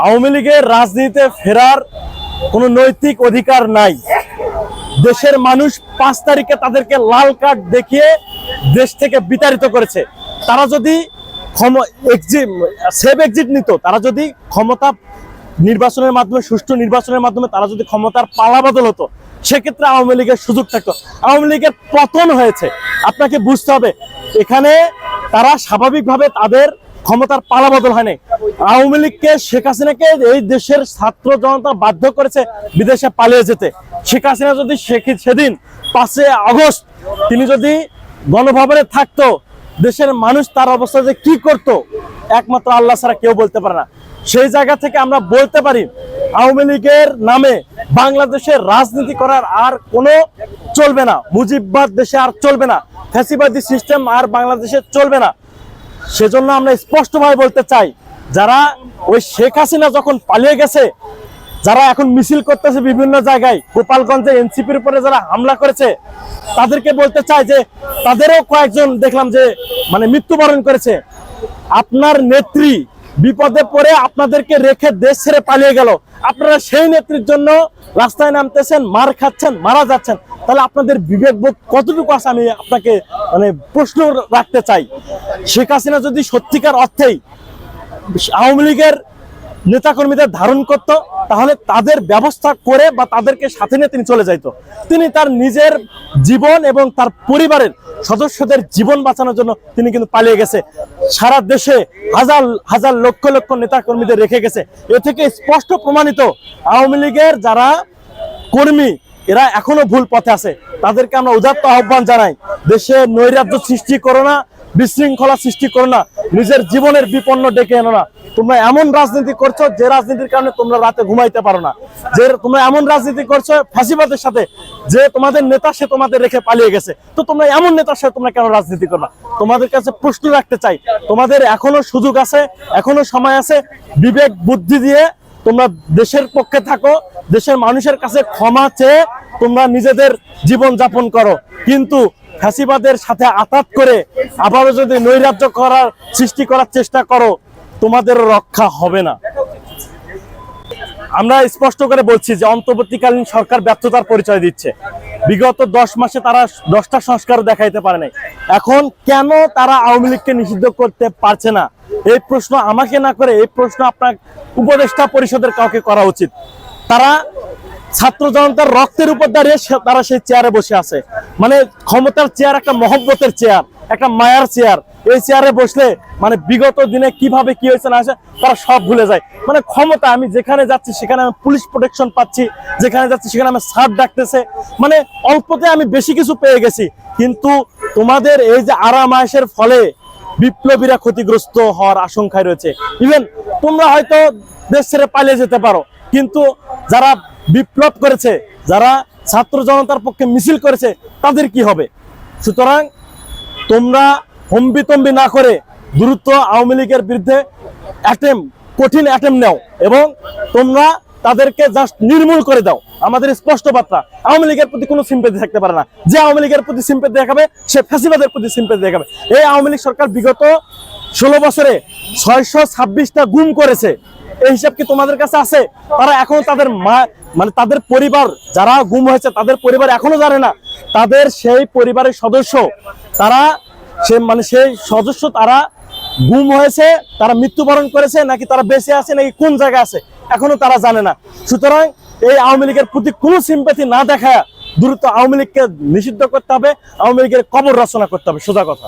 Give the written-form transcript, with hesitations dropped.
আওয়ামী লীগের রাজনীতিতে ফেরার কোনো নৈতিক অধিকার নাই। দেশের মানুষ 5 তারিখে তাদেরকে লাল কার্ড দেখিয়ে দেশ থেকে বিতাড়িত করেছে। তারা যদি সেভ এক্সিট নিত, তারা যদি ক্ষমতা নির্বাচনের মাধ্যমে, সুষ্ঠু নির্বাচনের মাধ্যমে তারা যদি ক্ষমতার পালাবদল হতো, সেক্ষেত্রে আওয়ামী লীগের সুযোগ থাকতো। আওয়ামী লীগের পতন হয়েছে, আপনাকে বুঝতে হবে। এখানে তারা স্বাভাবিকভাবে তাদের ক্ষমতার পালাবদল হয়নি। আওয়ামী লীগকে, শেখ হাসিনাকে এই দেশের ছাত্র জনতা বাধ্য করেছে বিদেশে পালিয়ে যেতে। শেখ হাসিনা যদি সেদিন 5 আগস্ট তিনি যদি গণভবনে থাকতো, দেশের মানুষ তার অবস্থা যে কি করতো একমাত্র আল্লাহ ছাড়া কেউ বলতে পারে না। সেই জায়গা থেকে আমরা বলতে পারি আওয়ামী লীগের নামে বাংলাদেশের রাজনীতি করার আর কোনো চলবে না। মুজিববাদ দেশে আর চলবে না, ফ্যাসিবাদী সিস্টেম আর বাংলাদেশে চলবে না। সেজন্য আমরা স্পষ্টভাবে বলতে চাই, যারা ওই শেখ হাসিনা যখন পালিয়ে গেছে, যারা এখন মিছিল করতেছে বিভিন্ন জায়গায়, গোপালগঞ্জে এনসিপির উপরে যারা হামলা করেছে, তাদেরকে বলতে চাই যে তাদেরও কয়েকজন দেখলাম যে মৃত্যুবরণ করেছে। আপনার নেত্রী বিপদে পড়ে আপনাদেরকে রেখে দেশ ছেড়ে পালিয়ে গেল, আপনারা সেই নেত্রীর জন্য রাস্তায় নামতেছেন, মার খাচ্ছেন, মারা যাচ্ছেন। তাহলে আপনাদের বিবেকবোধ কতটুকু আছে আমি আপনাকে প্রশ্ন রাখতে চাই। শেখ হাসিনা যদি সত্যিকার অর্থেই আওয়ামী লীগের নেতাকর্মীদের ধারণ করত, তাহলে তাদের ব্যবস্থা করে বা তাদেরকে সাথে নিয়ে তিনি চলে যাইতো। তিনি তার নিজের জীবন এবং তার পরিবারের সদস্যদের জীবন বাঁচানোর জন্য তিনি কিন্তু পালিয়ে গেছে। সারা দেশে হাজার হাজার লক্ষ লক্ষ নেতাকর্মীদের রেখে গেছে। এ থেকে স্পষ্ট প্রমাণিত আওয়ামী লীগের যারা কর্মী, এরা এখনো ভুল পথে আছে। তাদেরকে আমরা উদাত্ত আহ্বান জানাই, দেশে নৈরাজ্য সৃষ্টি করো না, বিশৃঙ্খলা সৃষ্টি করো না, নিজের জীবনের বিপন্ন ডেকে এনো না। তোমরা এমন রাজনীতি করছো যে রাজনীতির কারণে তোমরা রাতে ঘুমাইতে পারো না। যে তোমরা এমন রাজনীতি করছো ফ্যাসিবাদের সাথে, যে তোমাদের নেতা সে তোমাদের রেখে পালিয়ে গেছে। তো তোমরা এমন নেতার সাথে তোমরা কেন রাজনীতি করবা? তোমাদের কাছে প্রশ্ন রাখতে চাই, তোমাদের এখনো সুযোগ আছে, এখনো সময় আছে। বিবেক বুদ্ধি দিয়ে তোমরা দেশের পক্ষে থাকো, দেশের মানুষের কাছে ক্ষমা চেয়ে তোমরা নিজেদের জীবন যাপন করো। কিন্তু ফ্যাসিবাদের সাথে আঘাত করে আবারও যদি নৈরাজ্য সৃষ্টি করার চেষ্টা করো, তোমাদের রক্ষা হবে না। আমরা স্পষ্ট করে বলছি যে অন্তর্বর্তীকালীন সরকার ব্যর্থতার পরিচয় দিচ্ছে। বিগত 10 মাসে তারা 10টা সংস্কারও দেখাইতে পারে নাই। এখন কেন তারা আওয়ামী লীগকে নিষিদ্ধ করতে পারছে না, এই প্রশ্ন আমাকে না করে এই প্রশ্ন আপনার উপদেষ্টা পরিষদের কাউকে করা উচিত। তারা ছাত্র জনতার রক্তের উপর দাঁড়িয়ে তারা সেই চেয়ারে বসে আছে। ক্ষমতার চেয়ার একটা মহব্বতের চেয়ার, একটা মায়ার চেয়ার। এই চেয়ারে বসলে বিগত দিনে কিভাবে কি হয়েছে না হয়েছে তারা সব ভুলে যায়। ক্ষমতা, আমি যেখানে যাচ্ছি সেখানে আমি পুলিশ প্রোটেকশন পাচ্ছি, যেখানে যাচ্ছি সেখানে আমি স্যার ডাকতেছে, অল্পতে আমি বেশি কিছু পেয়ে গেছি। কিন্তু তোমাদের এই যে আরাম আয়েশের ফলে বিপ্লবীরা ক্ষতিগ্রস্ত হওয়ার আশঙ্কায় রয়েছে। ইভেন তোমরা হয়তো দেশ ছেড়ে পালিয়ে যেতে পারো, কিন্তু যারা বিপ্লব করেছে, যারা ছাত্র জনতার পক্ষে মিছিল করেছে, তাদের কি হবে? সুতরাং তোমরা হম্বিতম্বি না করে দ্রুত আওয়ামী লীগের বিরুদ্ধে কঠিন অ্যাটেম্প নাও এবং তোমরা তাদেরকে জাস্ট নির্মূল করে দাও। আমাদের স্পষ্ট বার্তা, আওয়ামী লীগের প্রতি কোনো সিম্পেথি থাকতে পারে না। যে আওয়ামী লীগের প্রতি সিম্পেথি দেখাবে সে ফ্যাসিবাদের প্রতি সিম্পেথি দেখাবে। এই আওয়ামী লীগ সরকার বিগত 16 বছরে 626টা গুম করেছে। এই হিসাব কি তোমাদের কাছে আছে? তারা এখনো তাদের তাদের পরিবার যারা গুম হয়েছে, তাদের পরিবার এখনো জানে না তাদের সেই পরিবারের সদস্য, তারা সেই সদস্য তারা গুম হয়েছে, তারা মৃত্যুবরণ করেছে, নাকি তারা বেঁচে আছে, নাকি কোন জায়গায় আছে, এখনো তারা জানে না। সুতরাং এই আওয়ামী লীগের প্রতি কোনো সিম্পেথি না দেখায় দ্রুত আওয়ামী লীগকে নিষিদ্ধ করতে হবে, আওয়ামী লীগের কবর রচনা করতে হবে, সোজা কথা।